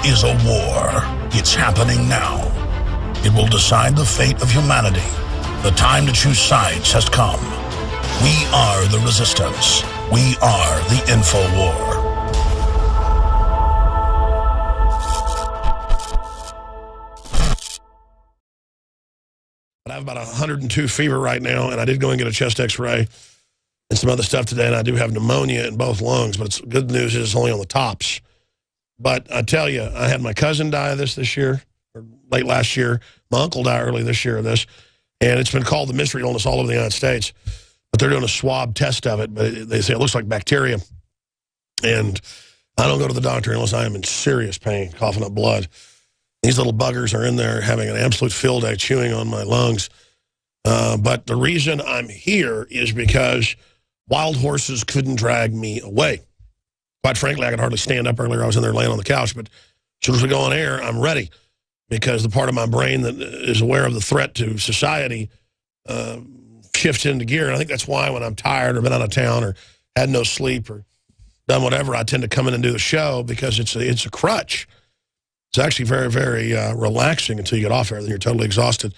is a war. It's happening now. It will decide the fate of humanity. The time to choose sides has come. We are the resistance. We are the info war. I have about 102 fever right now, and I did go and get a chest x-ray and some other stuff today, and I do have pneumonia in both lungs, but it's good news is it's only on the tops. But I tell you, I had my cousin die of this year, or late last year. My uncle died early this year of this, and it's been called the mystery illness all over the United States. But they're doing a swab test of it, but they say it looks like bacteria. And I don't go to the doctor unless I am in serious pain, coughing up blood. These little buggers are in there having an absolute field day chewing on my lungs. But the reason I'm here is because wild horses couldn't drag me away. Quite frankly, I could hardly stand up earlier. I was in there laying on the couch. But as soon as we go on air, I'm ready. Because the part of my brain that is aware of the threat to society shifts into gear. And I think that's why when I'm tired or been out of town or had no sleep or done whatever, I tend to come in and do the show because it's a crutch. It's actually very, very relaxing until you get off air, then you're totally exhausted.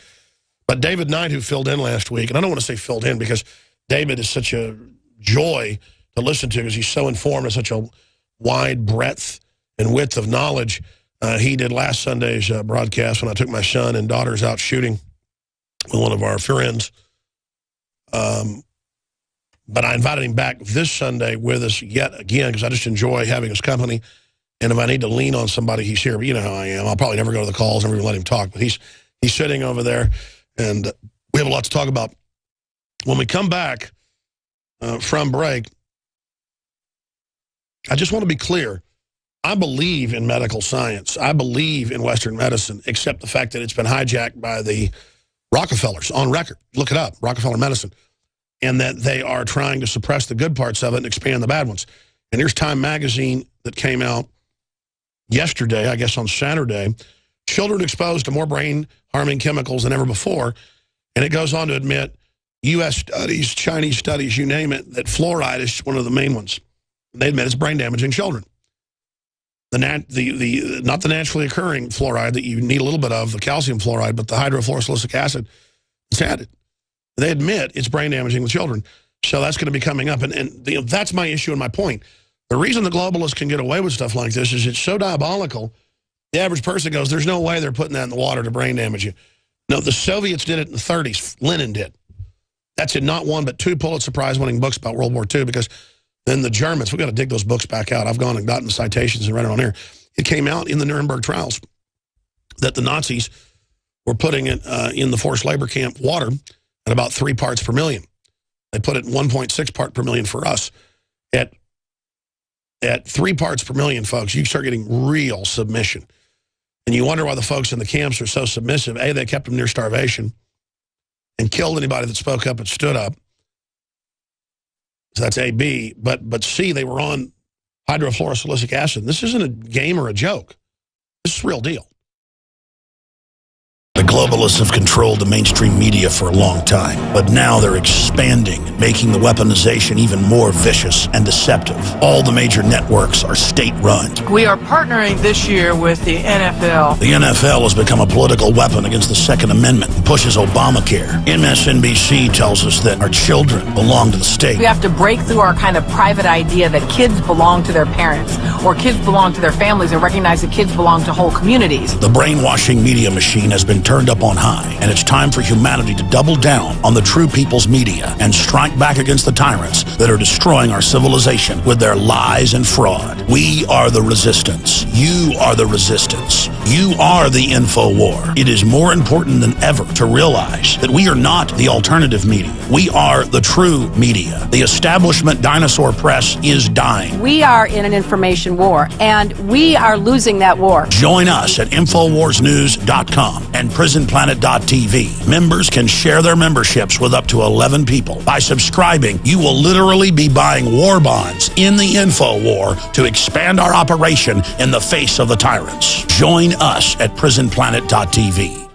But David Knight, who filled in last week, and I don't want to say filled in because David is such a joy to listen to because he's so informed and such a wide breadth and width of knowledge. He did last Sunday's broadcast when I took my son and daughters out shooting with one of our friends. But I invited him back this Sunday with us yet again because I just enjoy having his company. And if I need to lean on somebody, he's here. But you know how I am. I'll probably never go to the calls, never even let him talk. But he's sitting over there, and we have a lot to talk about. When we come back from break, I just want to be clear. I believe in medical science. I believe in Western medicine, except the fact that it's been hijacked by the Rockefellers on record. Look it up, Rockefeller medicine. And that they are trying to suppress the good parts of it and expand the bad ones. And here's Time magazine that came out yesterday, I guess on Saturday, children exposed to more brain-harming chemicals than ever before. And it goes on to admit, U.S. studies, Chinese studies, you name it, that fluoride is one of the main ones. They admit it's brain-damaging children. Not the naturally occurring fluoride that you need a little bit of, the calcium fluoride, but the hydrofluorosilicic acid is added. They admit it's brain-damaging with children. So that's going to be coming up. And that's my issue and my point. The reason the globalists can get away with stuff like this is it's so diabolical. The average person goes, there's no way they're putting that in the water to brain damage you. No, the Soviets did it in the 30s. Lenin did. That's in not one but two Pulitzer Prize-winning books about World War II because then the Germans, we've got to dig those books back out. I've gone and gotten the citations and read it on air. It came out in the Nuremberg trials that the Nazis were putting it in the forced labor camp water at about 3 parts per million. They put it 1.6 part per million for us. At 3 parts per million, folks, you start getting real submission. And you wonder why the folks in the camps are so submissive. A, they kept them near starvation and killed anybody that spoke up and stood up. So that's A, B. But C, they were on hydrofluorosilicic acid. This isn't a game or a joke. This is real deal. The globalists have controlled the mainstream media for a long time, but now they're expanding, making the weaponization even more vicious and deceptive. All the major networks are state-run. We are partnering this year with the NFL. The NFL has become a political weapon against the Second Amendment and pushes Obamacare. MSNBC tells us that our children belong to the state. We have to break through our kind of private idea that kids belong to their parents or kids belong to their families and recognize that kids belong to whole communities. The brainwashing media machine has been turned up on high, and it's time for humanity to double down on the true people's media and strike back against the tyrants that are destroying our civilization with their lies and fraud. We are the resistance. You are the resistance. You are the info war. It is more important than ever to realize that we are not the alternative media. We are the true media. The establishment dinosaur press is dying. We are in an information war, and we are losing that war. Join us at InfoWarsNews.com and PrisonPlanet.tv. Members can share their memberships with up to 11 people. By subscribing, you will literally be buying war bonds in the info war to expand our operation in the face of the tyrants. Join us at PrisonPlanet.tv.